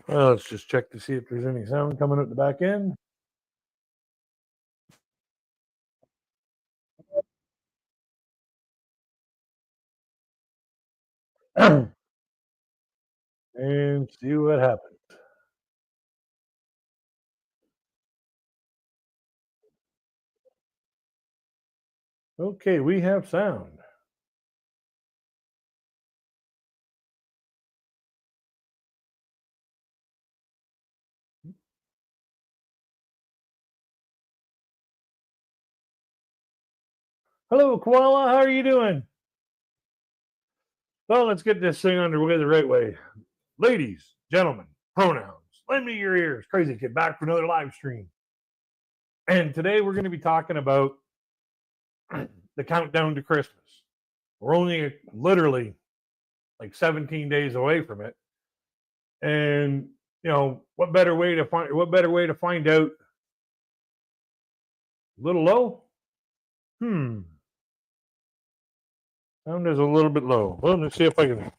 Well, let's just check to see if there's any sound coming out the back end. And see what happens. Okay, we have sound. Hello, Koala. How are you doing? Well, let's get this thing underway the right way. Ladies, gentlemen, pronouns. Lend me your ears. Crazy Kid back for another live stream. And today we're going to be talking about the countdown to Christmas. We're only literally like 17 days away from it. And what better way to find out? A little low? Sound is a little bit low. Well, let's see if I can.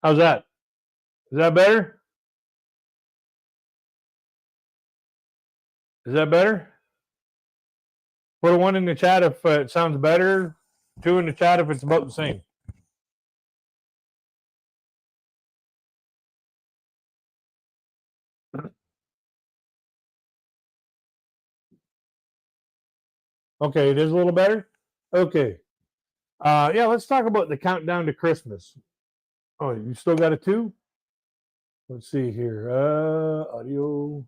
How's that? Is that better? Is that better? Put a 1 in the chat if it sounds better. 2 in the chat if it's about the same. Okay, it is a little better? Okay. Yeah, let's talk about the countdown to Christmas. Oh, you still got a 2? Let's see here. Audio.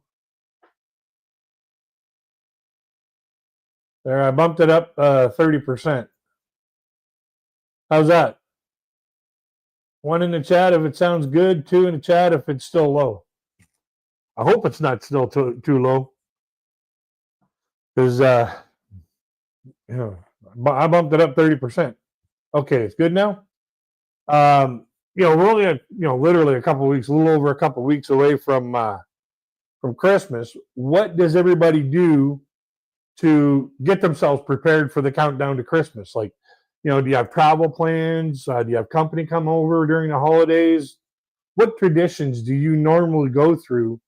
There, I bumped it up 30%. How's that? 1 in the chat if it sounds good. 2 in the chat if it's still low. I hope it's not still too low. Because, I bumped it up 30%. Okay, it's good now. We're only literally a little over a couple weeks away from Christmas. What does everybody do to get themselves prepared for the countdown to Christmas? Like, do you have travel plans? Do you have company come over during the holidays? What traditions do you normally go through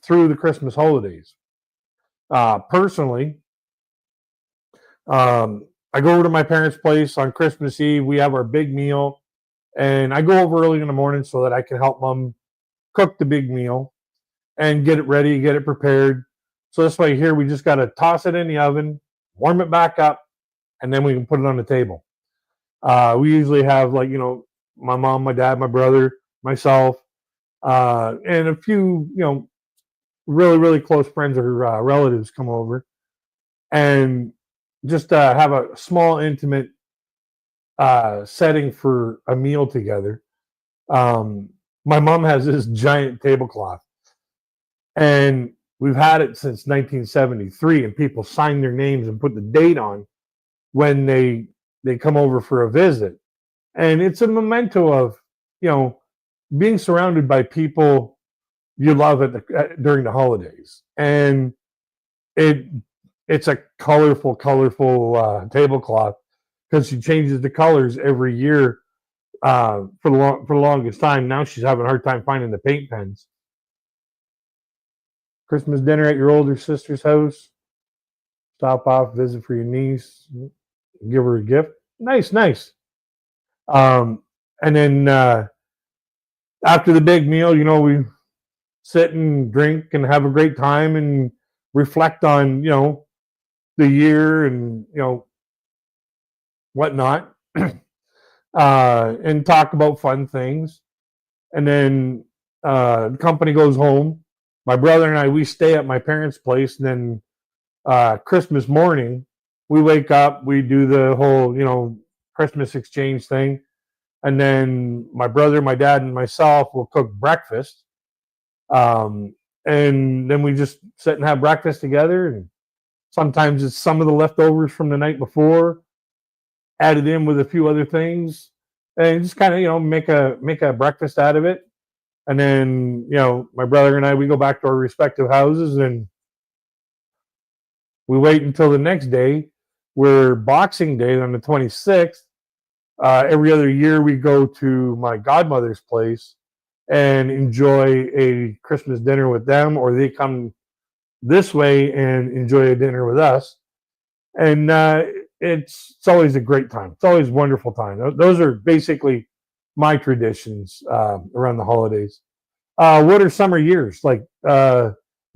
the Christmas holidays? Personally, I go over to my parents' place on Christmas Eve. We have our big meal, and I go over early in the morning so that I can help Mom cook the big meal and get it ready, get it prepared. So this way here, we just got to toss it in the oven, warm it back up, and then we can put it on the table. We usually have my mom, my dad, my brother, myself, and a few, really, really close friends or relatives come over and just have a small, intimate setting for a meal together. My mom has this giant tablecloth, and we've had it since 1973, and people sign their names and put the date on when they come over for a visit. And it's a memento of, being surrounded by people you love during the holidays. And it's a colorful tablecloth because she changes the colors every year for the longest time. Now she's having a hard time finding the paint pens. Christmas dinner at your older sister's house. Stop off, visit for your niece, give her a gift. Nice. And then after the big meal, we sit and drink and have a great time and reflect on, the year and, whatnot, and talk about fun things. And then the company goes home. My brother and I, we stay at my parents' place. And then Christmas morning, we wake up, we do the whole, Christmas exchange thing. And then my brother, my dad, and myself will cook breakfast. And then we just sit and have breakfast together. And sometimes it's some of the leftovers from the night before, added in with a few other things, and just kind of make a breakfast out of it. And then my brother and I, we go back to our respective houses, and we wait until the next day, where Boxing Day on the 26th. Every other year we go to my godmother's place, and enjoy a Christmas dinner with them, or they come this way and enjoy a dinner with us. And it's always a great time. It's always a wonderful time. Those are basically my traditions around the holidays. What are summer years like?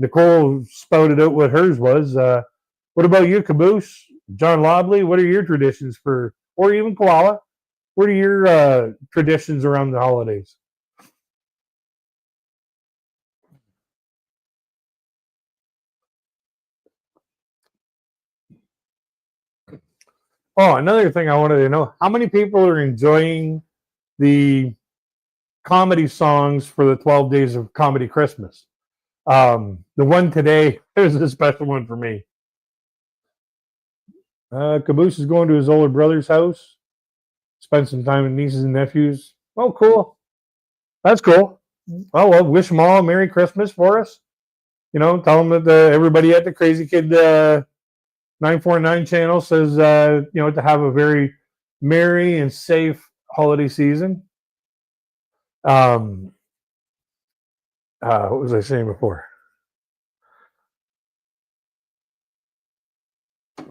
Nicole spouted out what hers was. What about you, Caboose? John Lobley, what are your traditions for, or even Koala? What are your traditions around the holidays? Oh, another thing I wanted to know, how many people are enjoying the comedy songs for the 12 Days of Comedy Christmas? The one today is a special one for me. Caboose is going to his older brother's house, spend some time with nieces and nephews. Oh, cool. That's cool. Oh, well, wish them all a Merry Christmas for us. You know, tell them that everybody at the Crazy Kid 949 channel says, you know, to have a very merry and safe holiday season. What was I saying before?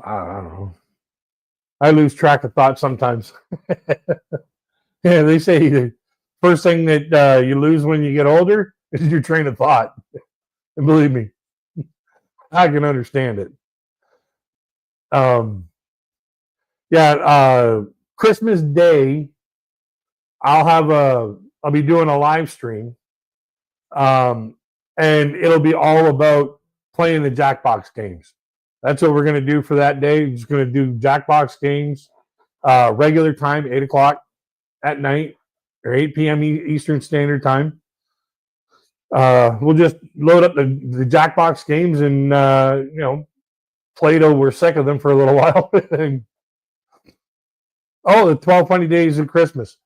I don't know. I lose track of thought sometimes. Yeah, they say the first thing that you lose when you get older is your train of thought. And believe me, I can understand it. Christmas Day, I'll be doing a live stream, and it'll be all about playing the Jackbox games. That's what we're going to do for that day. We're just going to do Jackbox games, regular time, 8 o'clock at night or 8 p.m. Eastern Standard Time. We'll just load up the Jackbox games and, you know, play till we're sick of them for a little while. Oh, the 12 Funny Days of Christmas.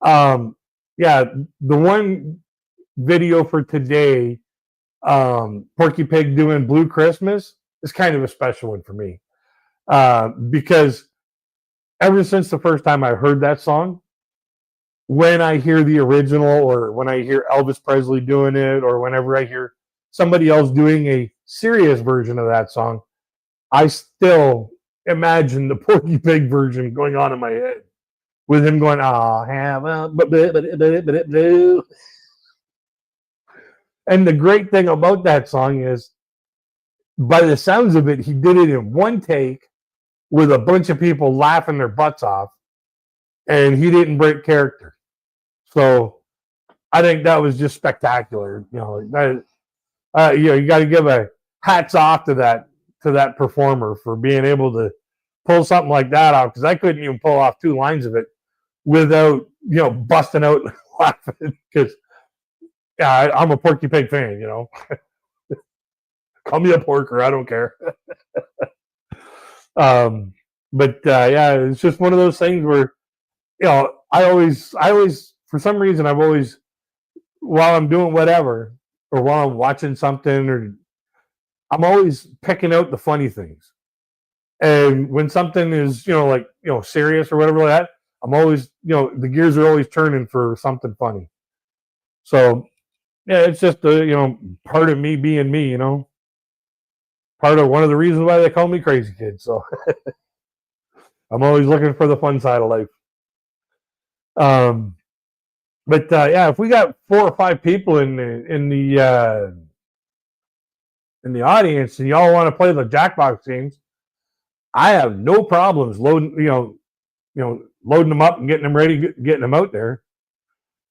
Yeah, the one video for today, Porky Pig doing Blue Christmas, is kind of a special one for me. Because ever since the first time I heard that song, when I hear the original or when I hear Elvis Presley doing it or whenever I hear somebody else doing a serious version of that song, I still imagine the Porky Pig version going on in my head with him going, "Oh, have a blue." And the great thing about that song is, by the sounds of it, he did it in one take with a bunch of people laughing their butts off, and he didn't break character. So I think that was just spectacular. You know, you know, you got to give a hats off to that performer for being able to pull something like that off, because I couldn't even pull off 2 lines of it without, you know, busting out laughing, because yeah, I'm a Porky Pig fan, you know. Call me a porker, I don't care. Yeah, it's just one of those things where, you know, I always, for some reason, I've always, while I'm doing whatever, or while I'm watching something, or I'm always picking out the funny things. And when something is, you know, like, you know, serious or whatever like that, I'm always, you know, the gears are always turning for something funny. So yeah, it's just you know, part of me being me, you know, part of one of the reasons why they call me Crazy Kid. So I'm always looking for the fun side of life. Yeah, if we got 4 or 5 people in the audience and y'all want to play the Jackbox games, I have no problems loading them up and getting them ready, getting them out there.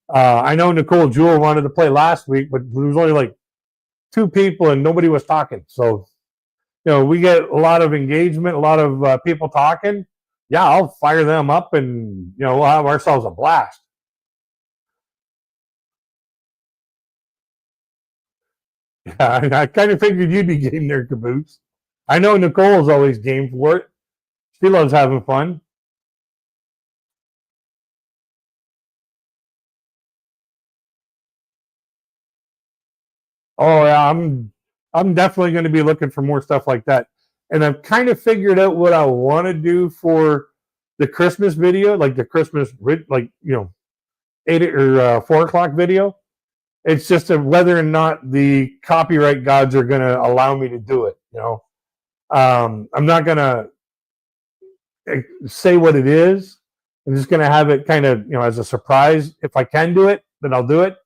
I know Nicole Jewell wanted to play last week, but there was only like 2 people and nobody was talking. So, you know, we get a lot of engagement, a lot of people talking. Yeah, I'll fire them up and, you know, we'll have ourselves a blast. Yeah, I kind of figured you'd be game there, Caboose. I know Nicole's always game for it. She loves having fun. Oh yeah, I'm definitely going to be looking for more stuff like that. And I've kind of figured out what I want to do for the Christmas video, like the Christmas, like, you know, 8 or 4 o'clock video. It's just whether or not the copyright gods are going to allow me to do it. I'm not going to say what it is. I'm just going to have it kind of, as a surprise. If I can do it, then I'll do it.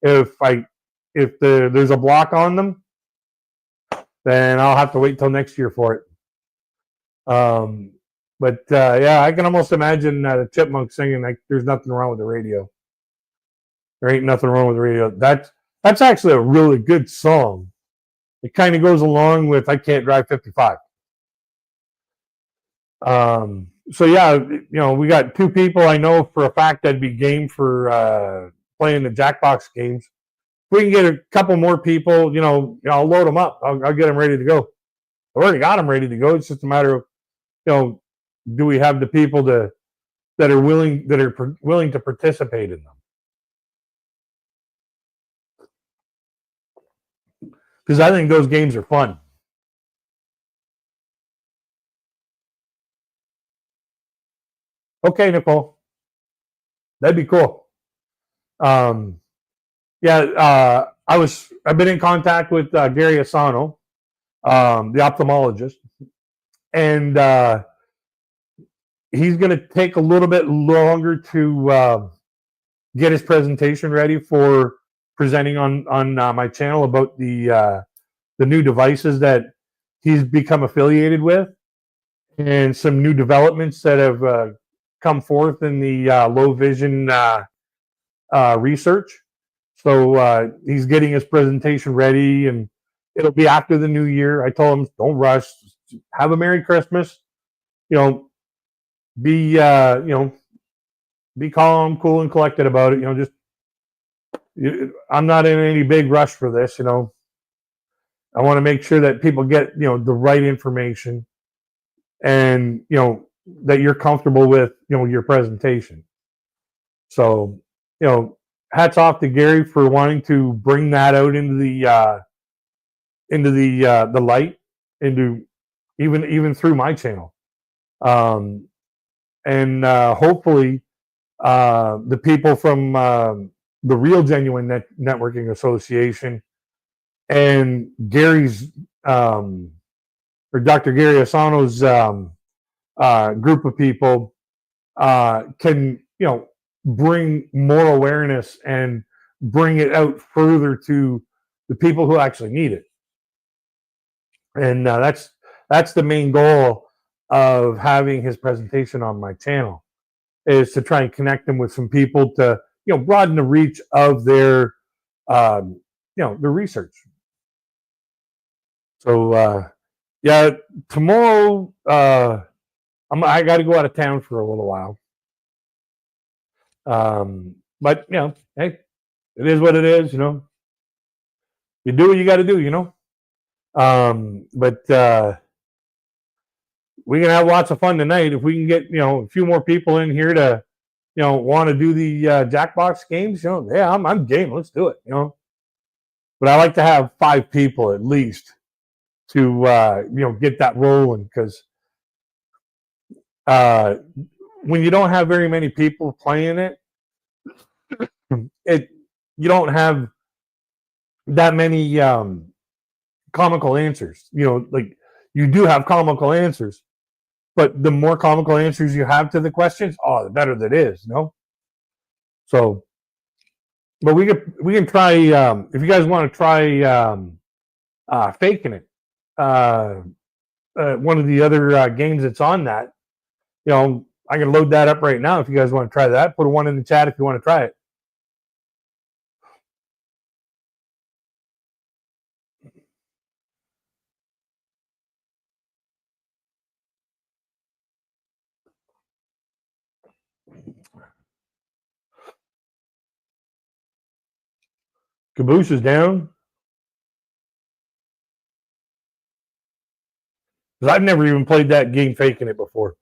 If there's a block on them, then I'll have to wait till next year for it. But yeah, I can almost imagine the Chipmunks singing like "There's nothing wrong with the radio." There ain't nothing wrong with the radio. That's actually a really good song. It kind of goes along with "I Can't Drive 55." So yeah, we got 2 people I know for a fact that'd be game for playing the Jackbox games. If we can get a couple more people, I'll load them up. I'll get them ready to go. I already got them ready to go. It's just a matter of, do we have the people that are willing to participate in them? Because I think those games are fun. Okay, Nicole, that'd be cool. Yeah, I've been in contact with Gary Asano, the ophthalmologist, and he's going to take a little bit longer to get his presentation ready for presenting on my channel about the new devices that he's become affiliated with, and some new developments that have come forth in the low vision research. So he's getting his presentation ready, and it'll be after the new year. I told him, don't rush. Have a Merry Christmas. Be be calm, cool, and collected about it. I'm not in any big rush for this. I want to make sure that people get the right information, and that you're comfortable with your presentation. So hats off to Gary for wanting to bring that out into the light, into even through my channel, and hopefully the people from the Real Genuine Networking Association and Gary's or Dr. Gary Asano's group of people can bring more awareness and bring it out further to the people who actually need it. And that's the main goal of having his presentation on my channel, is to try and connect them with some people to broaden the reach of their their research. So yeah, tomorrow I got to go out of town for a little while. But hey, it is what it is. You do what you got to do. But we can have lots of fun tonight if we can get a few more people in here to want to do the Jackbox games. Yeah, I'm game. Let's do it. But I like to have 5 people at least to get that rolling, because when you don't have very many people playing it, you don't have that many comical answers. Like, you do have comical answers, but the more comical answers you have to the questions, the better that is. So, but we can try, if you guys want to try faking it. One of the other games that's on that, I can load that up right now if you guys want to try that. Put a 1 in the chat if you want to try it. Caboose is down. Because I've never even played that game faking it before.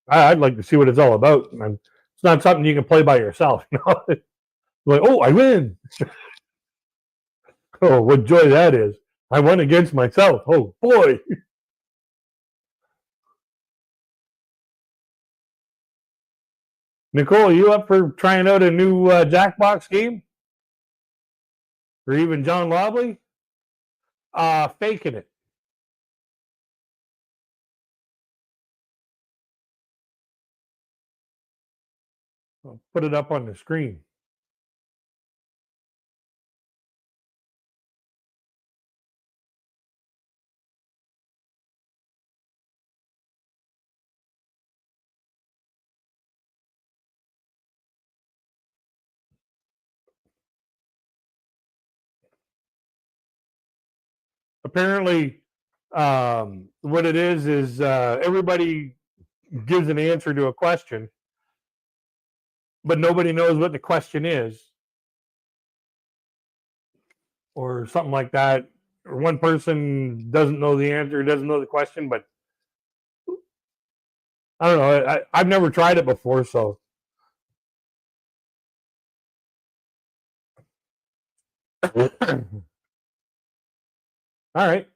I'd like to see what it's all about. It's not something you can play by yourself. Like, oh, I win. Oh, what joy that is. I won against myself. Oh, boy. Nicole, are you up for trying out a new Jackbox game? or even John Lobley, faking it. I'll put it up on the screen. Apparently, what it is everybody gives an answer to a question, but nobody knows what the question is, or something like that. Or one person doesn't know the answer, doesn't know the question, but I don't know. I've never tried it before, so. All right.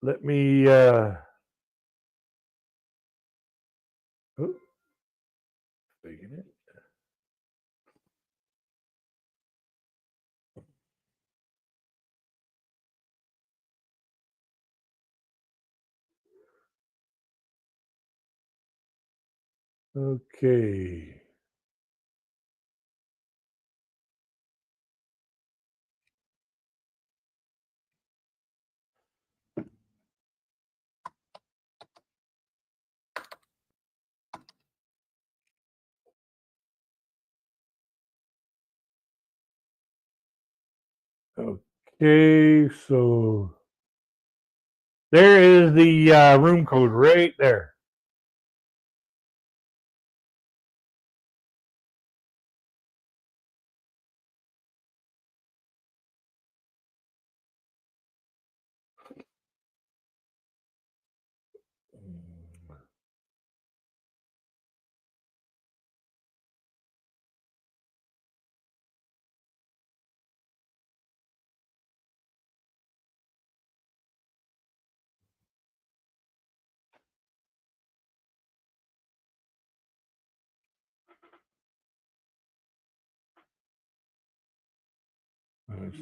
Let me oh, faking it. Okay. Okay, so there is the room code right there.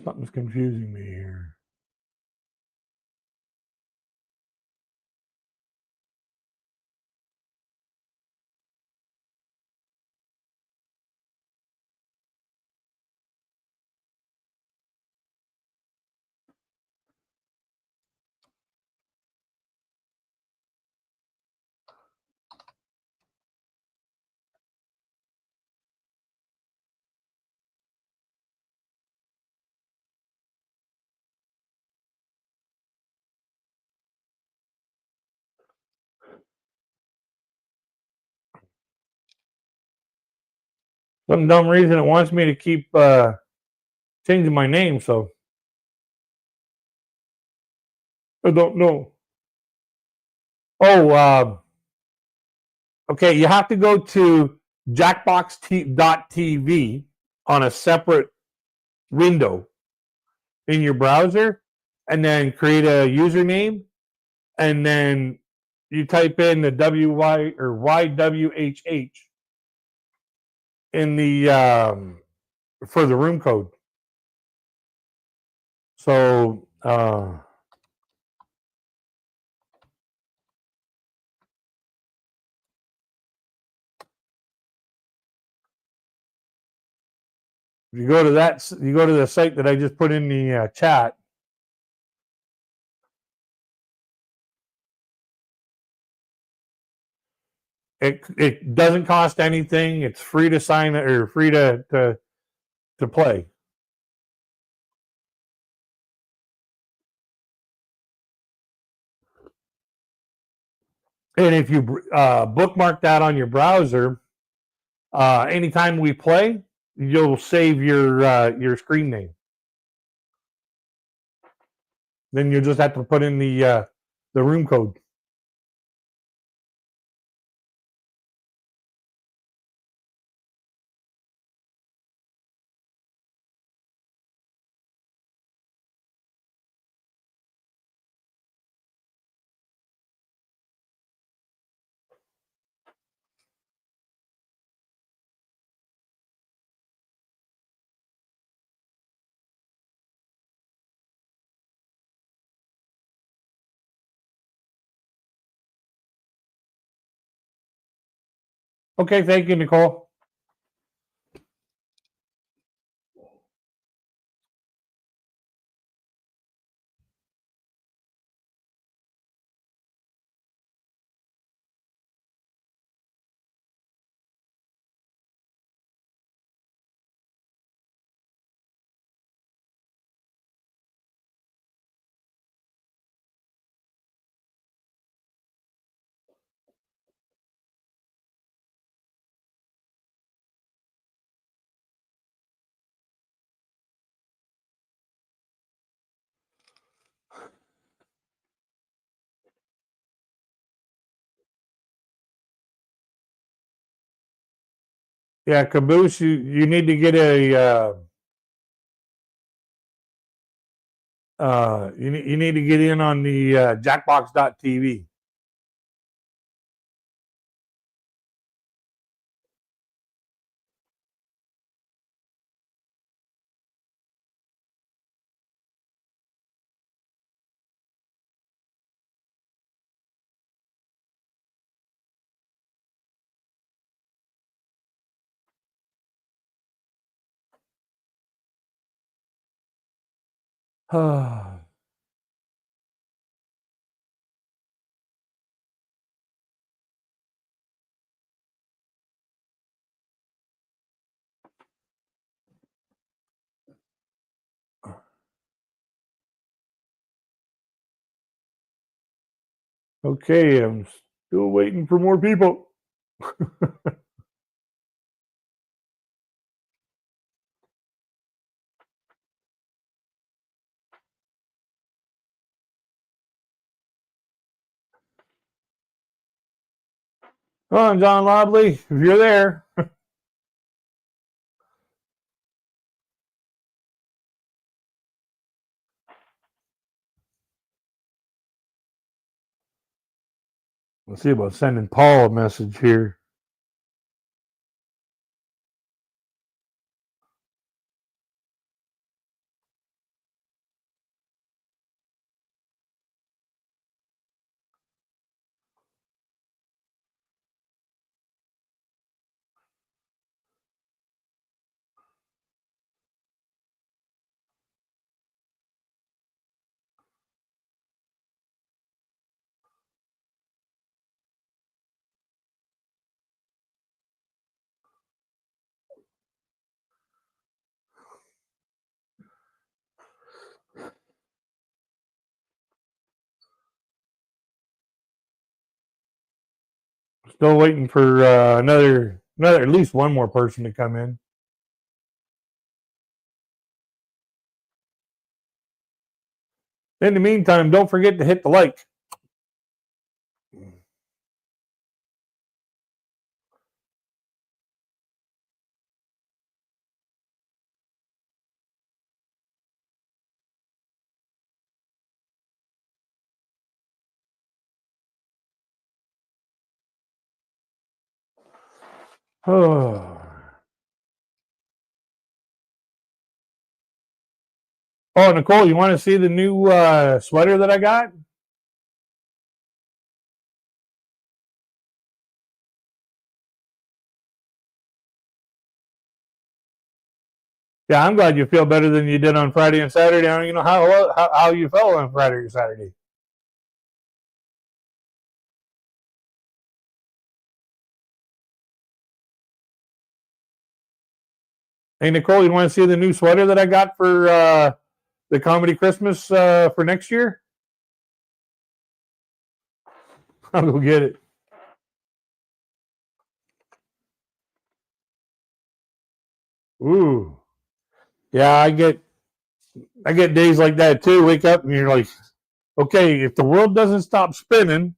Something's confusing me here. Some dumb reason it wants me to keep changing my name, so I don't know. Oh, okay. You have to go to jackbox.tv on a separate window in your browser, and then create a username, and then you type in the WY or YWHH in the for the room code. So if you go to that, you go to the site that I just put in the chat. It doesn't cost anything. It's free to sign or free to play. And if you bookmark that on your browser, anytime we play, you'll save your screen name. Then you just have to put in the room code. Okay, thank you, Nicole. Yeah, Caboose, you need to get you need to get in on the Jackbox.tv. Okay, I'm still waiting for more people. Come on, John Lobley, if you're there. Let's see about sending Paul a message here. Still waiting for another at least one more person to come in. In the meantime, don't forget to hit the like. Oh, Nicole, you want to see the new sweater that I got? Yeah, I'm glad you feel better than you did on Friday and Saturday. I don't even know how you felt on Friday or Saturday. Hey, Nicole, you want to see the new sweater that I got for the Comedy Christmas for next year? I'll go get it. Ooh, yeah, I get days like that too. Wake up and you're like, okay, if the world doesn't stop spinning,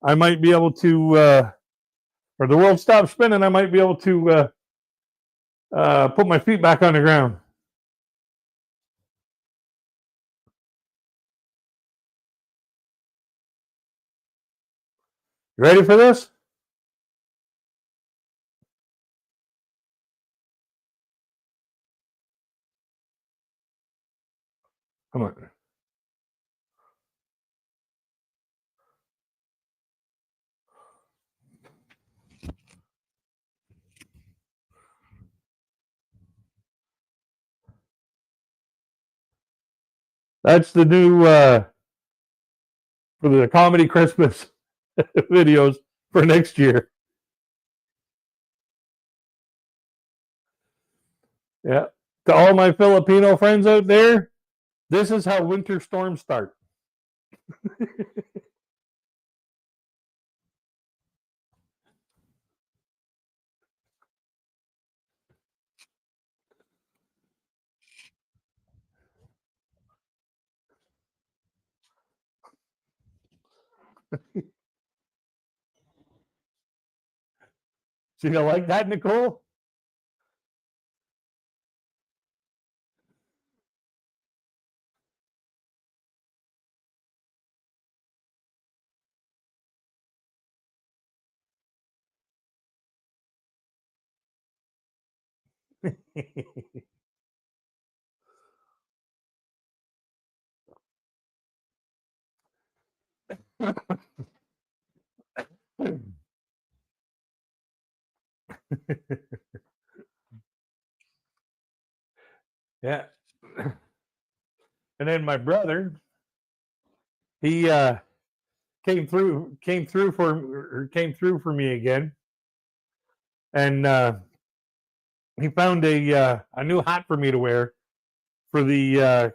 I might be able to, or the world stops spinning, I might be able to put my feet back on the ground. You ready for this? Come on. That's the new for the comedy Christmas videos for next year. Yeah. To all my Filipino friends out there, this is how winter storms start. So you like that, Nicole? Yeah. And then my brother, he came through for me again, and he found a new hat for me to wear for the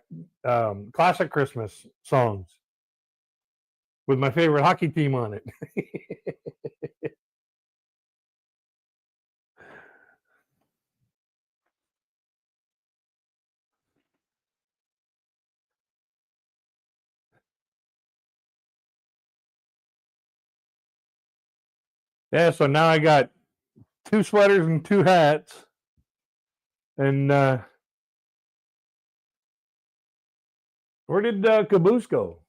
classic Christmas songs with my favorite hockey team on it. Yeah, so now I got 2 sweaters and 2 hats, and where did Caboose go?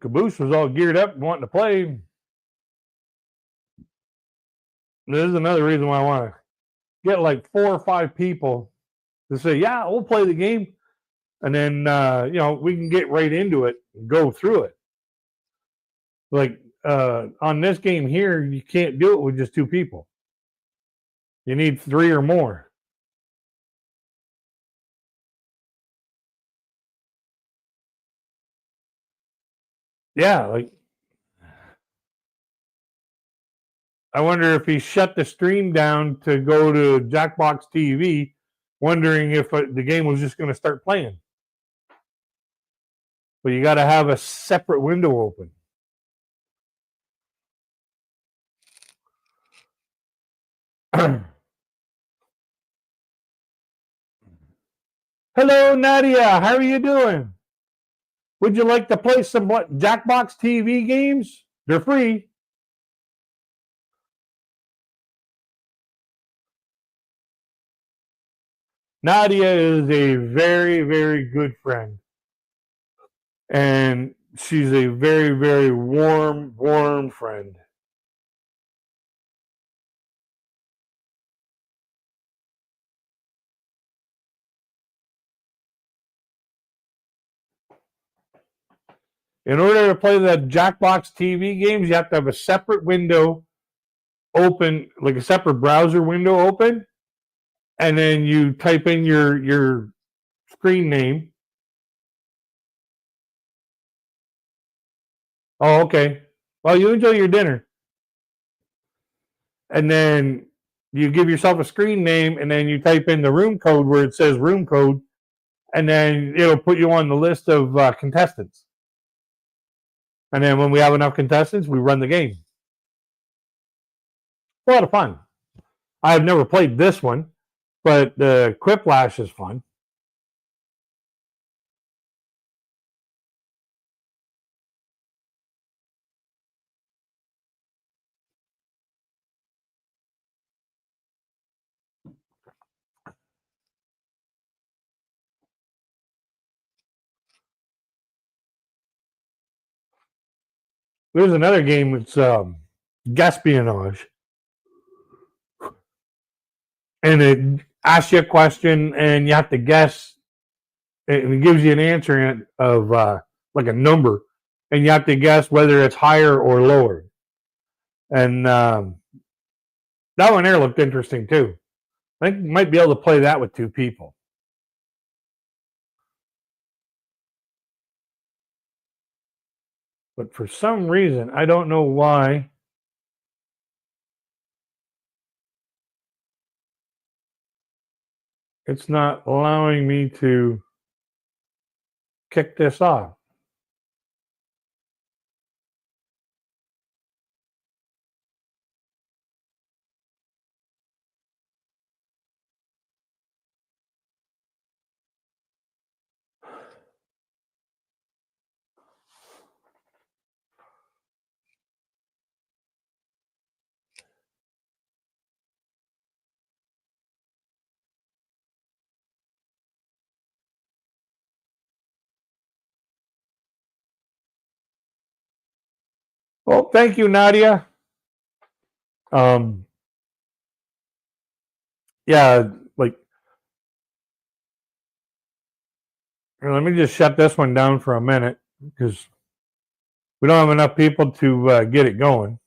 Caboose was all geared up, wanting to play. This is another reason why I want to get like 4 or 5 people to say, "Yeah, we'll play the game," and then we can get right into it and go through it. Like on this game here, you can't do it with just 2 people. You need 3 or more. Yeah, like I wonder if he shut the stream down to go to Jackbox TV, wondering if the game was just going to start playing. But you got to have a separate window open. Hello, Nadia. How are you doing? Would you like to play some Jackbox TV games? They're free. Nadia is a very, very good friend. And she's a very, very warm friend. In order to play the Jackbox TV games, you have to have a separate window open, like a separate browser window open, and then you type in your screen name. Oh, okay. Well, you enjoy your dinner, and then you give yourself a screen name, and then you type in the room code where it says room code, and then it'll put you on the list of contestants. And then when we have enough contestants, we run the game. It's a lot of fun. I've never played this one, but the Quiplash is fun. There's another game. It's Gaspionage, and it asks you a question, and you have to guess. And it gives you an answer of like a number, and you have to guess whether it's higher or lower. And that one there looked interesting too. I think you might be able to play that with two people. But for some reason, I don't know why. It's not allowing me to kick this off. Well, thank you, Nadia. Yeah, like, let me just shut this one down for a minute because we don't have enough people to get it going.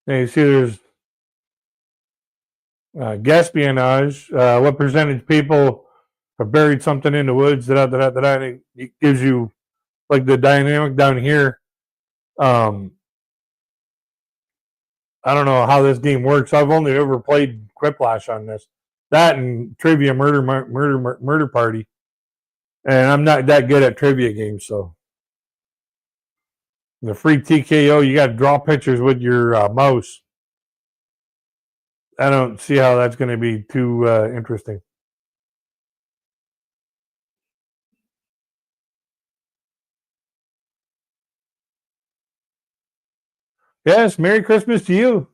And you see there's gaspionage. What percentage of people have buried something in the woods? And it gives you like the dynamic down here. I don't know how this game works. I've only ever played Quiplash on this. That and Trivia Murder Party, and I'm not that good at trivia games. So the free TKO, you got to draw pictures with your mouse. I don't see how that's going to be too interesting. Yes, Merry Christmas to you.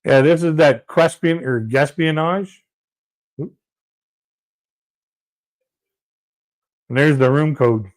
Yeah, this is that Crespian or Gaspionage. And there's the room code.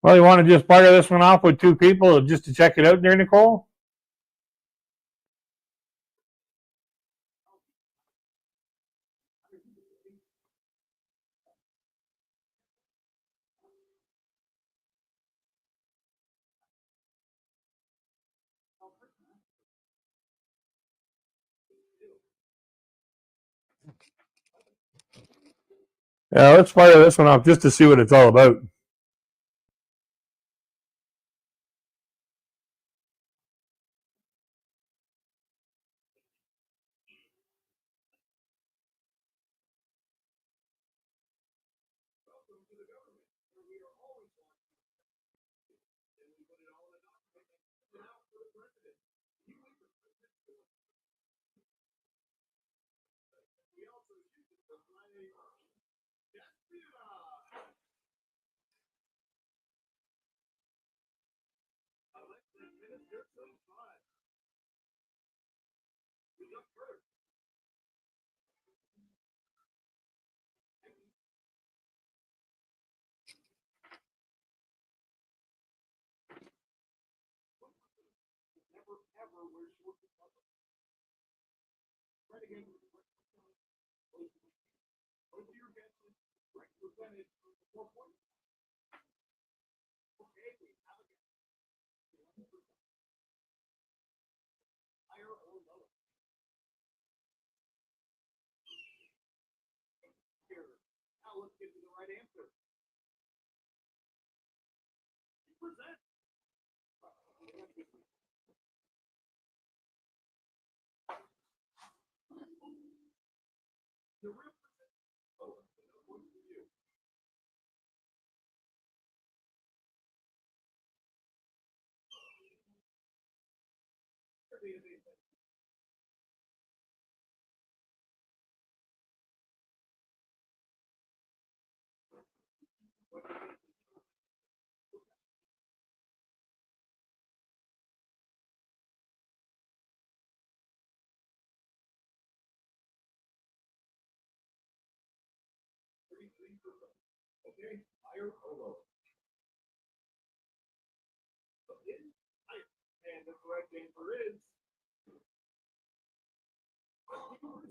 Well, you want to just fire this one off with two people just to check it out there, Nicole? Yeah, let's fire this one off just to see what it's all about.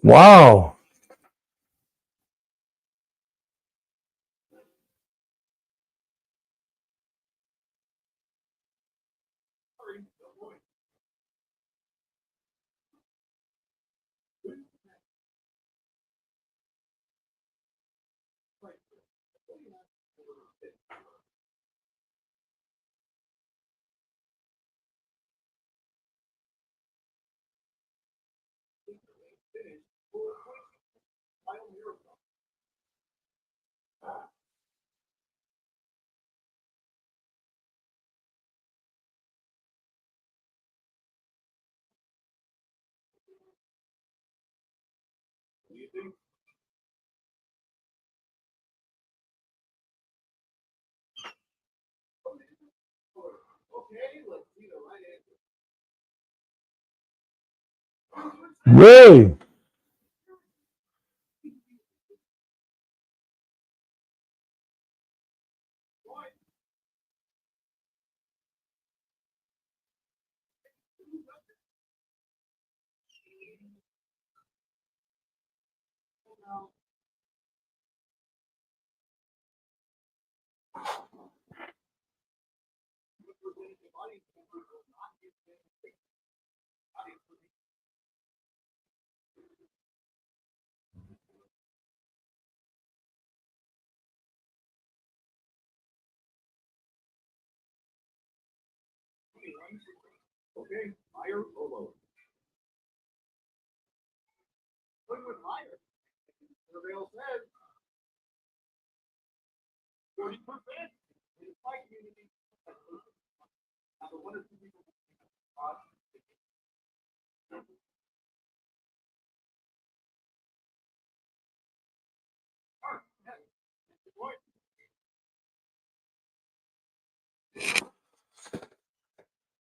Wow. Really?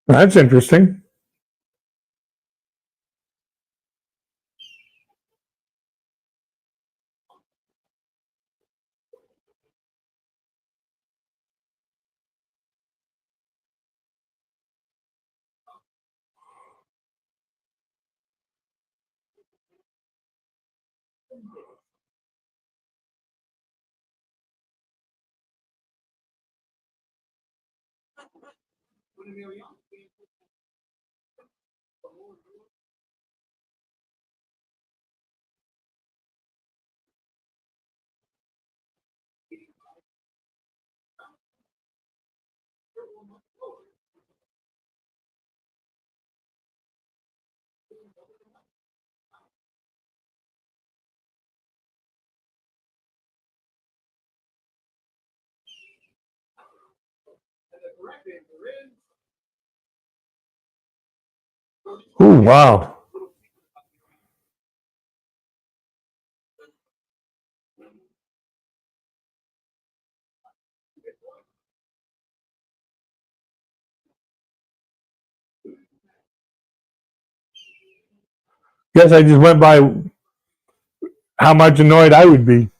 That's interesting. Oh, wow. Guess I just went by how much annoyed I would be.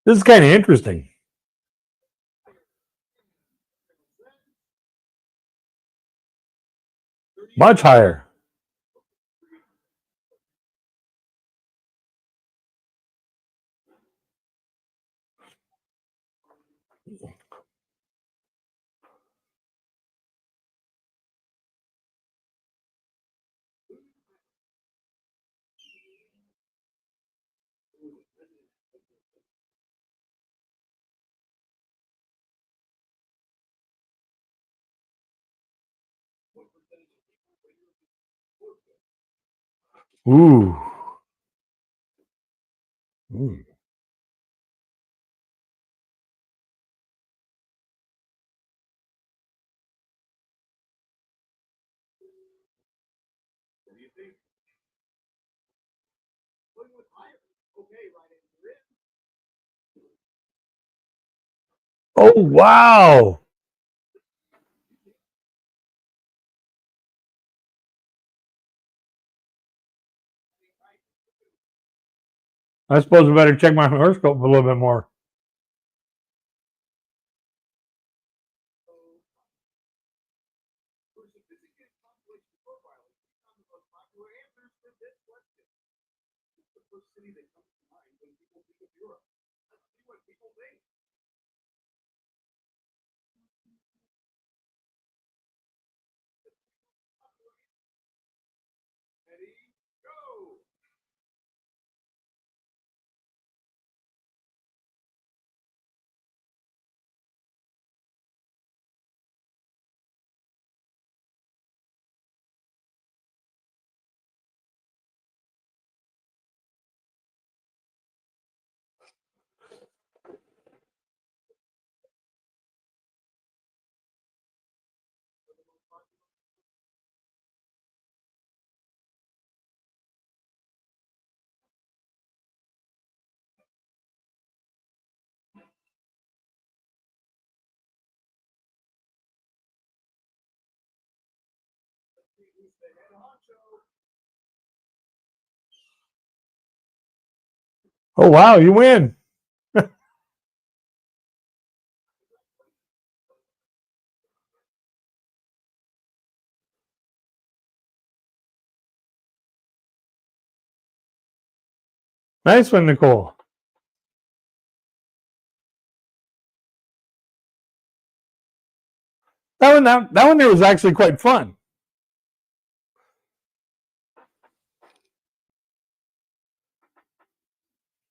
This is kind of interesting. Much higher. Ooh. Ooh. Oh, wow. I suppose I better check my horoscope a little bit more. Oh, wow. You win. Nice one, Nicole. That one there was actually quite fun.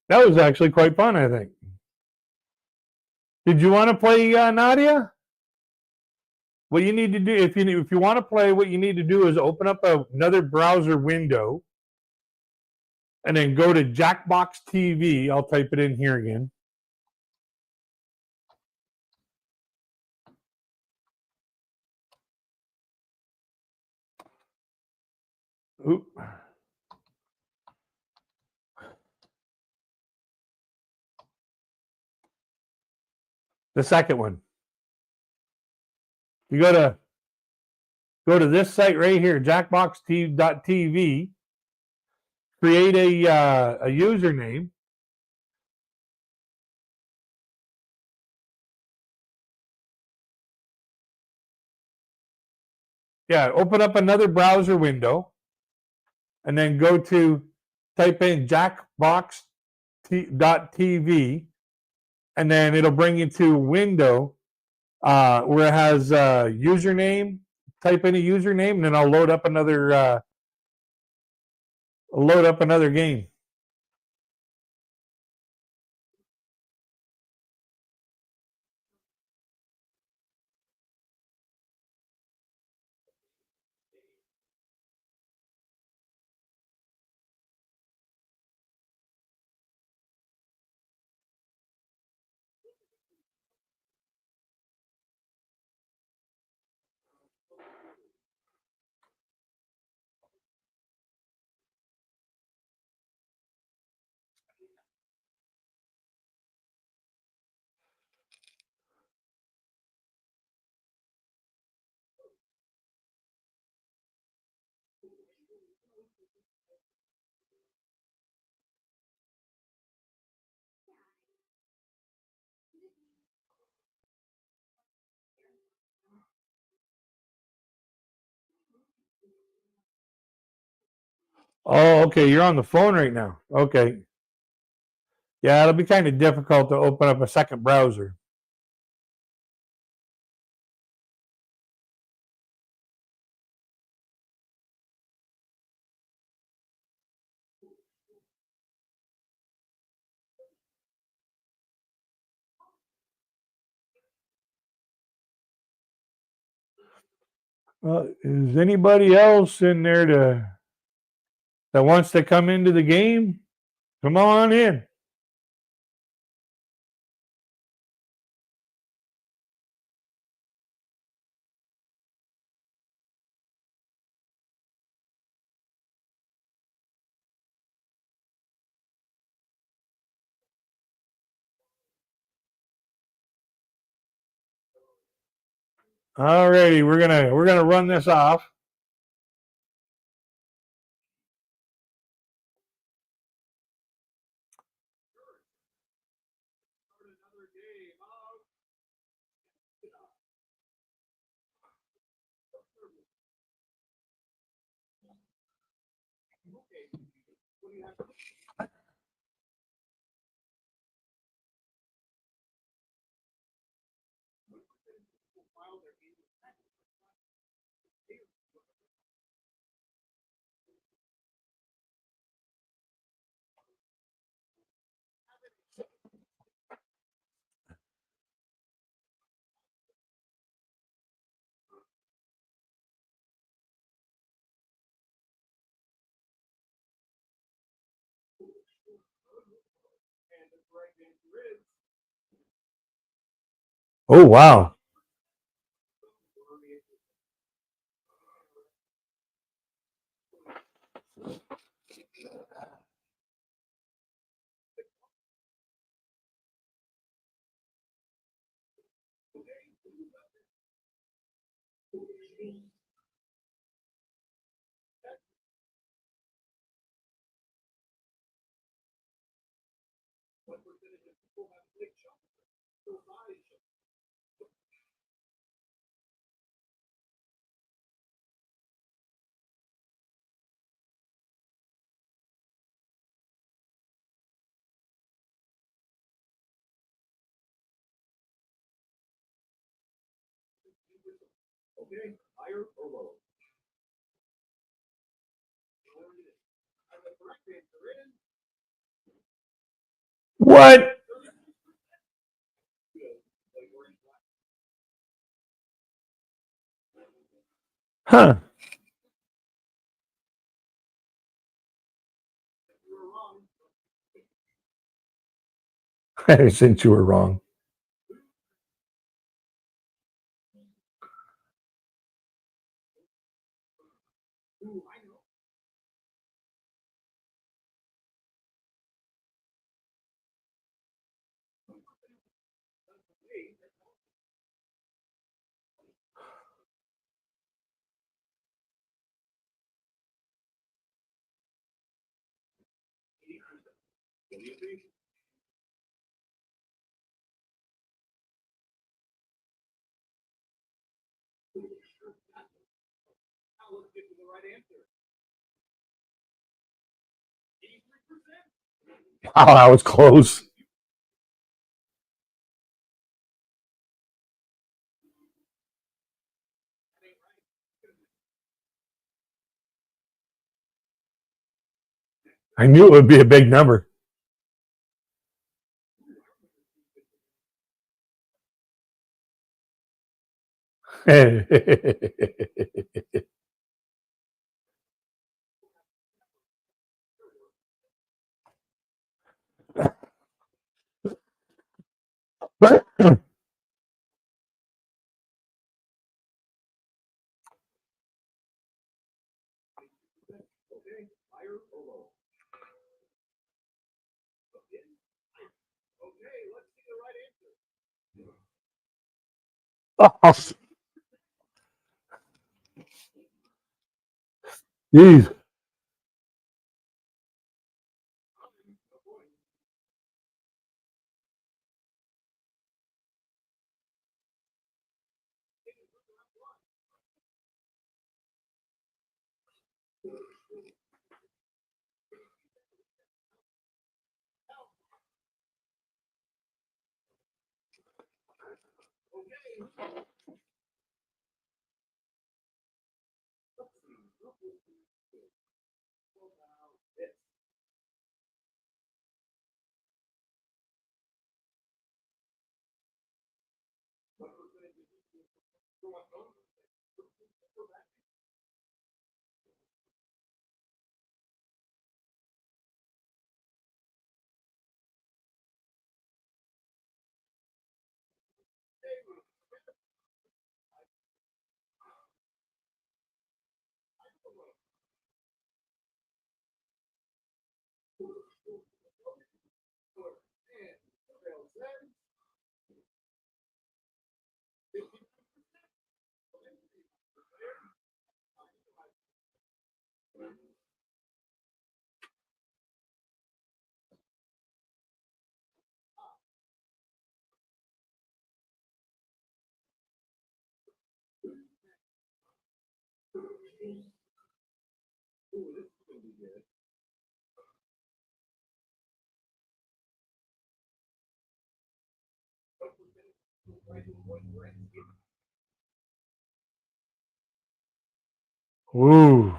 That was actually quite fun, I think. Did you want to play, Nadia? What you need to do, if you want to play, what you need to do is open up another browser window, and then go to Jackbox TV. I'll type it in here again. Oop. The second one. You go to this site right here, jackbox.tv, create a username. Yeah, open up another browser window and then type in jackbox.tv, and then it'll bring you to a window where it has username. Type in a username, and then I'll load up another game. Oh, okay. You're on the phone right now. Okay. Yeah, it'll be kind of difficult to open up a second browser. Is anybody else in there that wants to come into the game? Come on in. All righty, we're gonna run this off. Oh wow. What? Huh. Since you were wrong. Wow, that was close. I knew it would be a big number. But oh, geez. Ooh.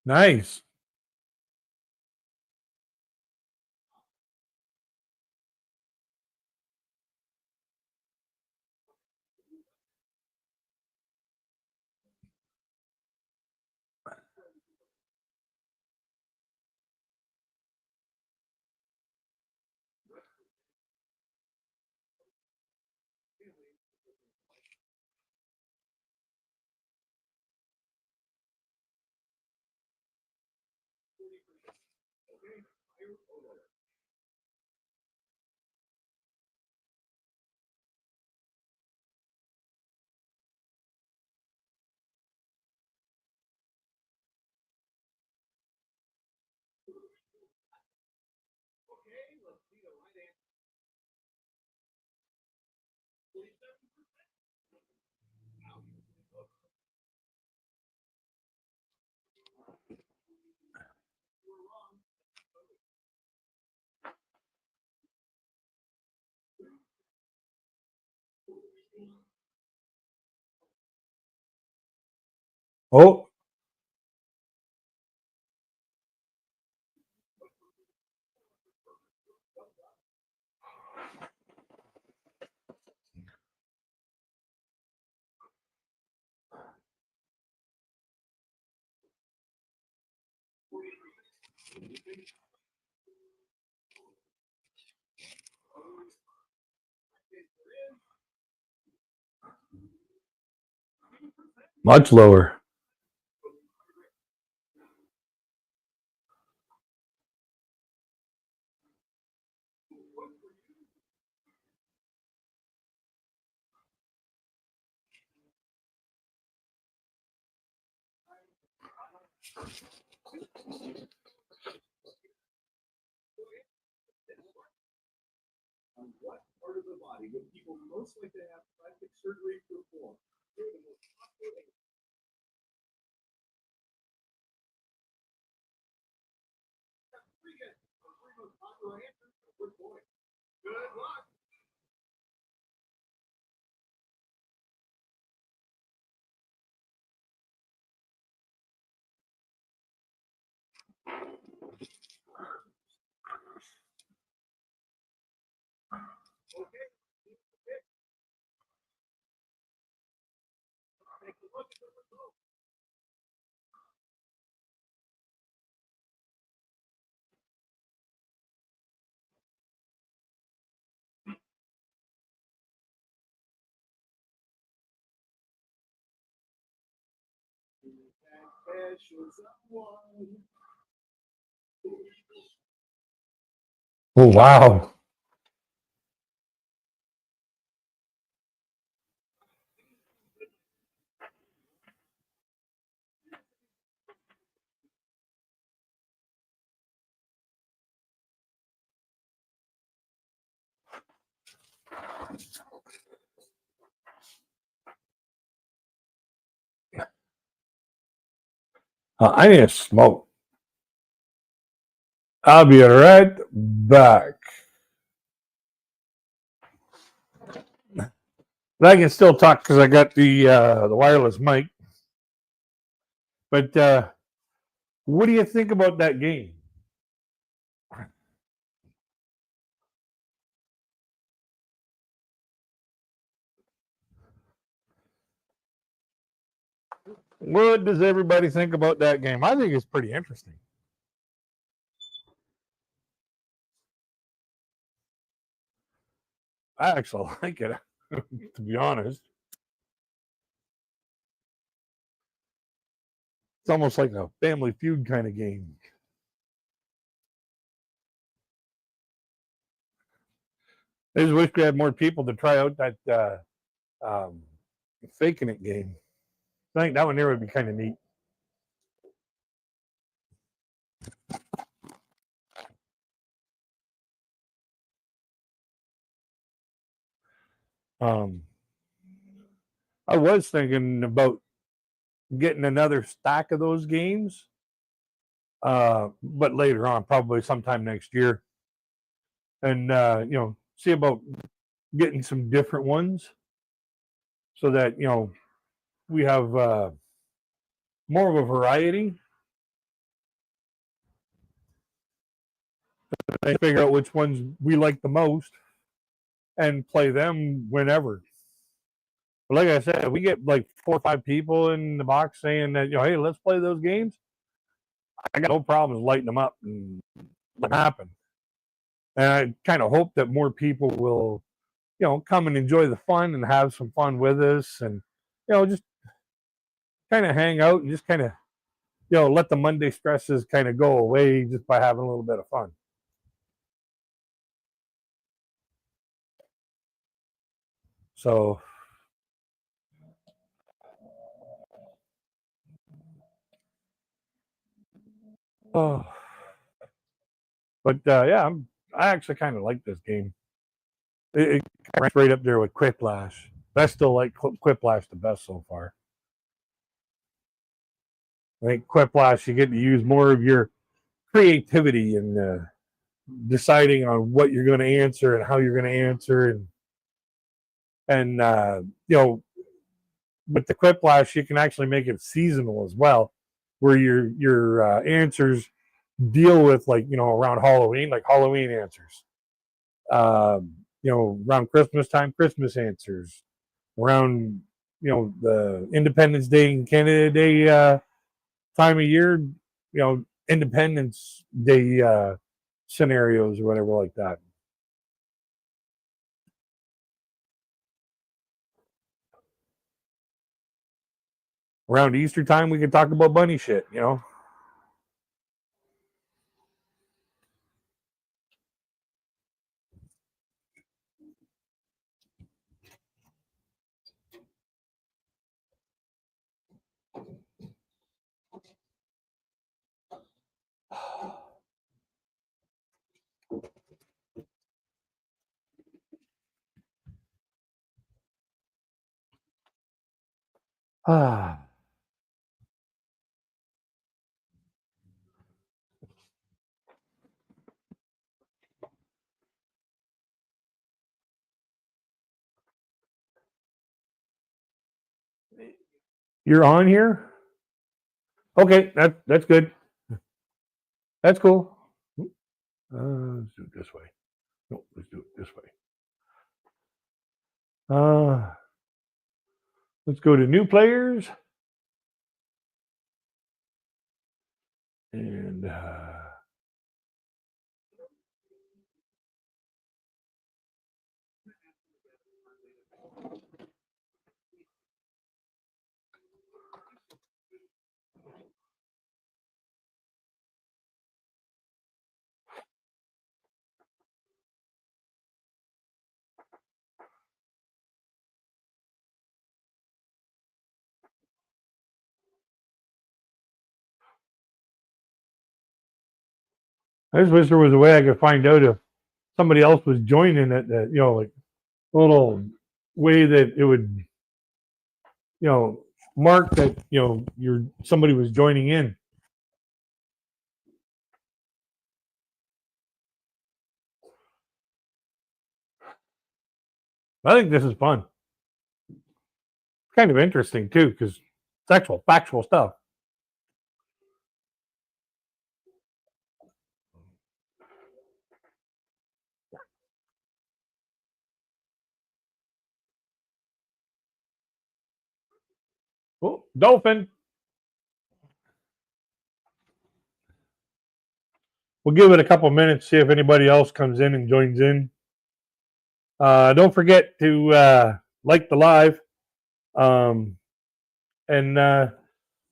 Nice. Oh, Much lower. What part of the body would people most like to have plastic surgery performed? Good luck. Okay. Take a look at the results. Oh, wow. I need a smoke. I'll be right back. But I can still talk because I got the wireless mic. But what do you think about that game? What does everybody think about that game? I think it's pretty interesting. I actually like it, to be honest. It's almost like a Family Feud kind of game. I just wish we had more people to try out that um, faking it game. I think that one there would be kind of neat. Um, I was thinking about getting another stack of those games, but later on, probably sometime next year, and see about getting some different ones so that we have more of a variety. And figure out which ones we like the most and play them whenever. But like I said, if we get like 4 or 5 people in the box saying that, hey, let's play those games, I got no problems lighting them up and let it happen. And I kind of hope that more people will, come and enjoy the fun and have some fun with us and, just kind of hang out and just kind of, let the Monday stresses kind of go away just by having a little bit of fun. So, oh, but yeah, I actually kind of like this game. It ranks right up there with Quiplash. I still like Quiplash the best so far. I think Quiplash, you get to use more of your creativity and deciding on what you're going to answer and how you're going to answer, and with the Quiplash, you can actually make it seasonal as well, where your answers deal with around Halloween, like Halloween answers. Around Christmas time, Christmas answers. Around the Independence Day and Canada Day time of year, Independence Day scenarios or whatever like that. Around Easter time, we can talk about bunny shit, you know. Ah. You're on here? Okay, that's good. That's cool. Let's do it this way. No, let's do it this way. Let's go to new players. And I just wish there was a way I could find out if somebody else was joining it, that, you know, like a little way that it would, you know, mark that, you know, somebody was joining in. I think this is fun. Kind of interesting too, because it's actual factual stuff. Oh, dolphin. We'll give it a couple minutes, see if anybody else comes in and joins in. Don't forget to like the live. And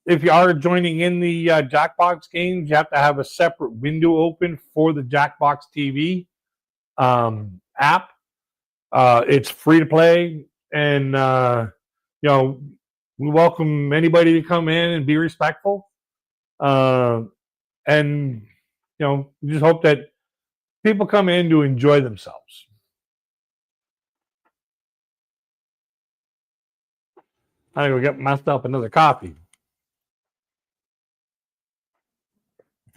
if you are joining in the Jackbox games, you have to have a separate window open for the Jackbox TV app. It's free to play, and you know, we welcome anybody to come in and be respectful. And you know, we just hope that people come in to enjoy themselves. I gotta go get myself another coffee.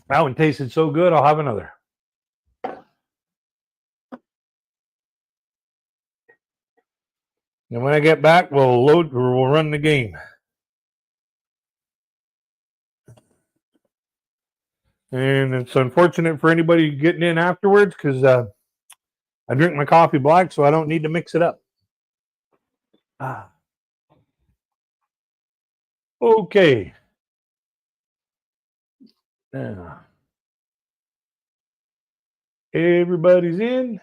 That one tasted so good, I'll have another. And when I get back, we'll run the game. And it's unfortunate for anybody getting in afterwards because I drink my coffee black, so I don't need to mix it up. Okay. Now, everybody's in.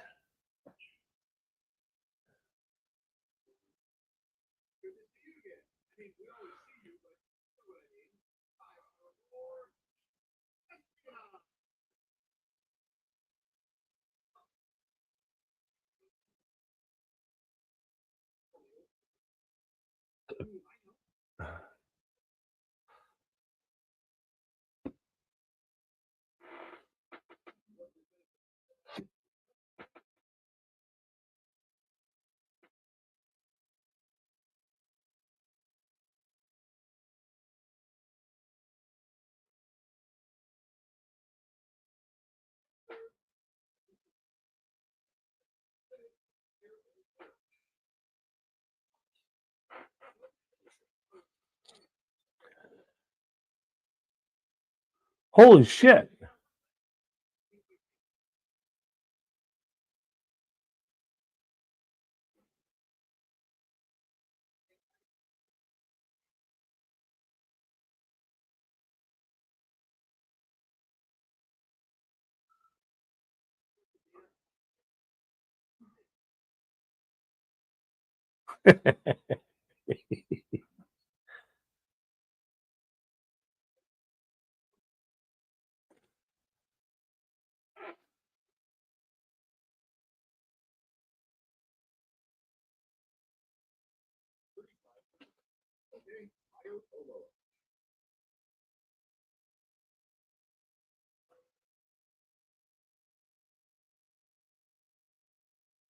Holy shit.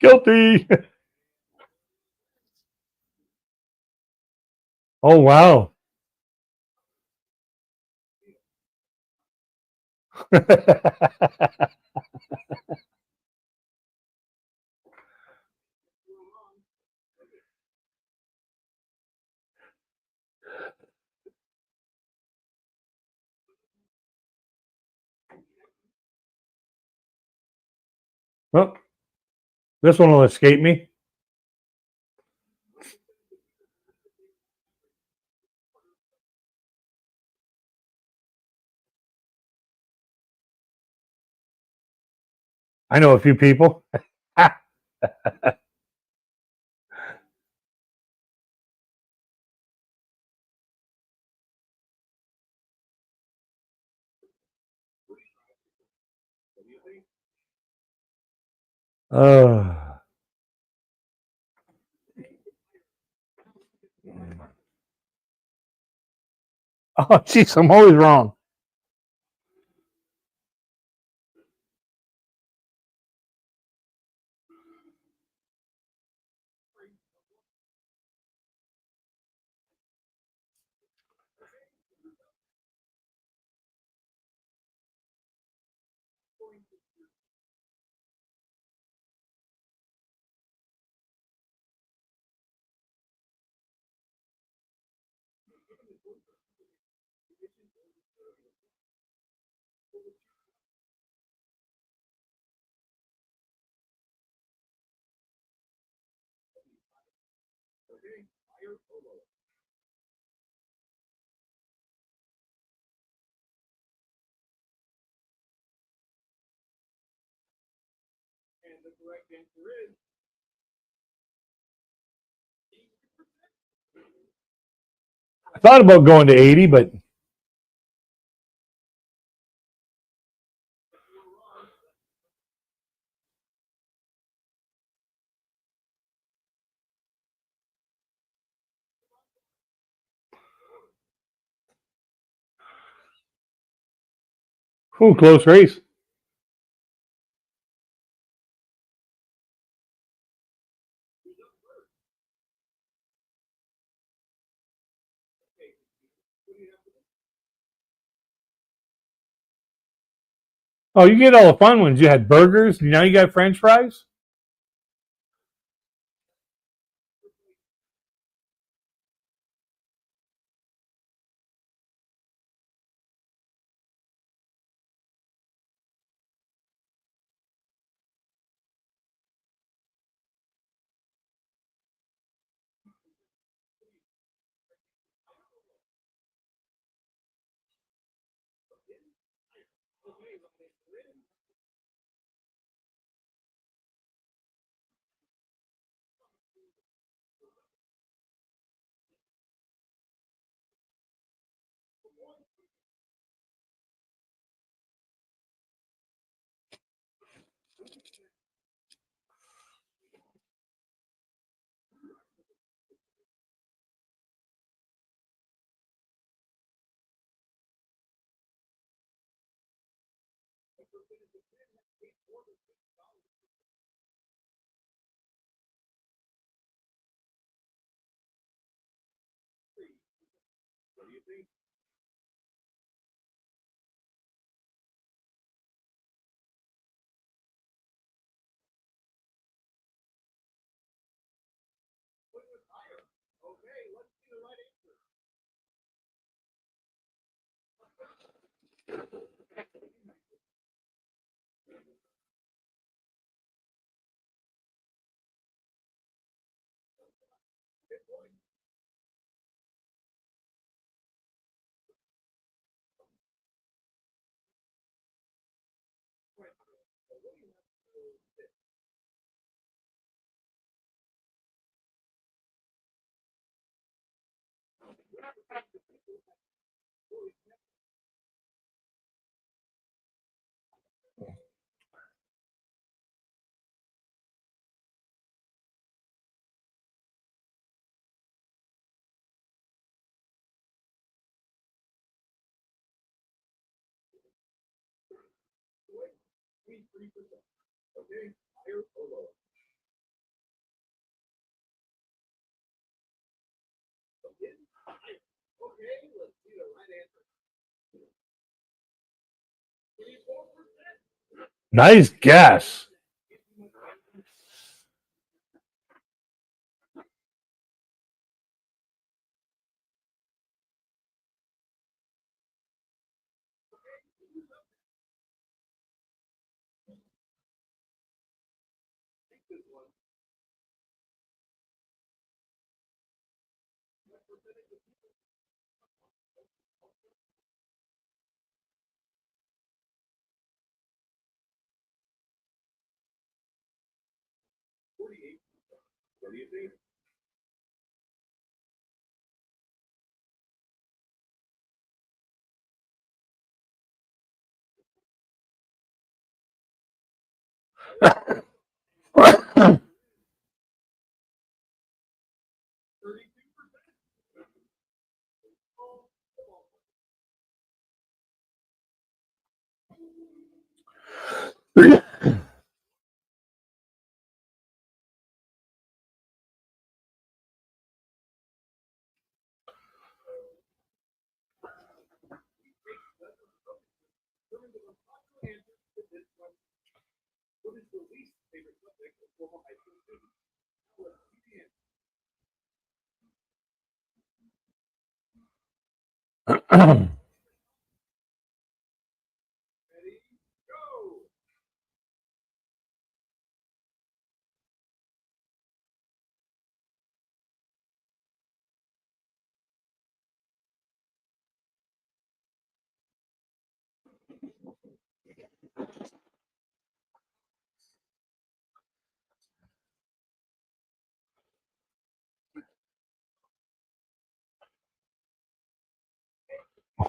Guilty. Oh wow. Well, this one will escape me. I know a few people. Oh, oh, jeez, I'm always wrong. I thought about going to 80, but ooh, close race. Oh, you get all the fun ones. You had burgers. Now you got French fries. Nice guess.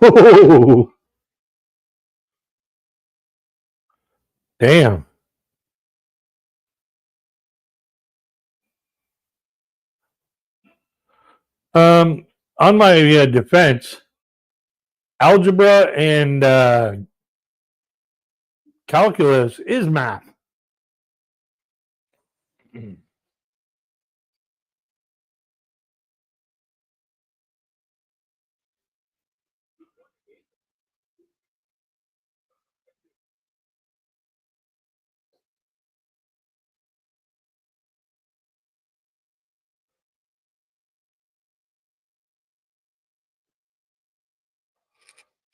Oh, damn. On my defense, algebra and calculus is math.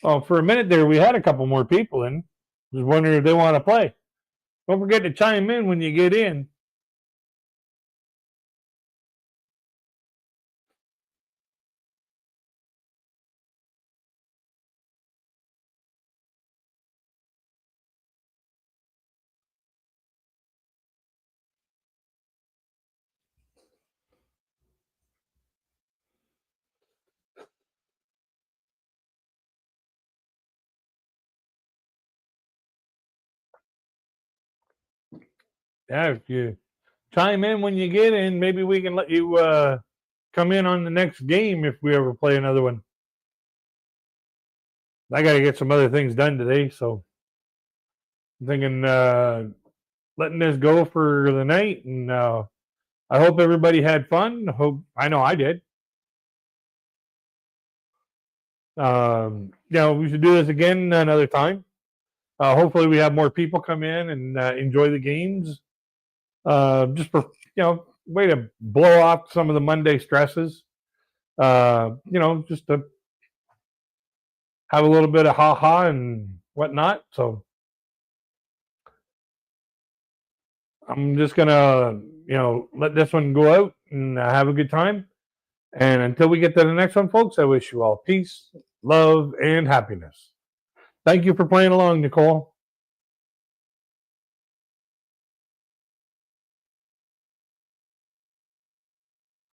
Well, for a minute there, we had a couple more people in. Was wondering if they want to play. Don't forget to chime in when you get in. Yeah, if you chime in when you get in, maybe we can let you come in on the next game if we ever play another one. I got to get some other things done today, so I'm thinking letting this go for the night, and I hope everybody had fun. I know I did. We should do this again another time. Hopefully, we have more people come in and enjoy the games. Just for way to blow off some of the Monday stresses. Just to have a little bit of ha and whatnot. So I'm just gonna let this one go out and have a good time. And until we get to the next one, folks, I wish you all peace, love, and happiness. Thank you for playing along, Nicole.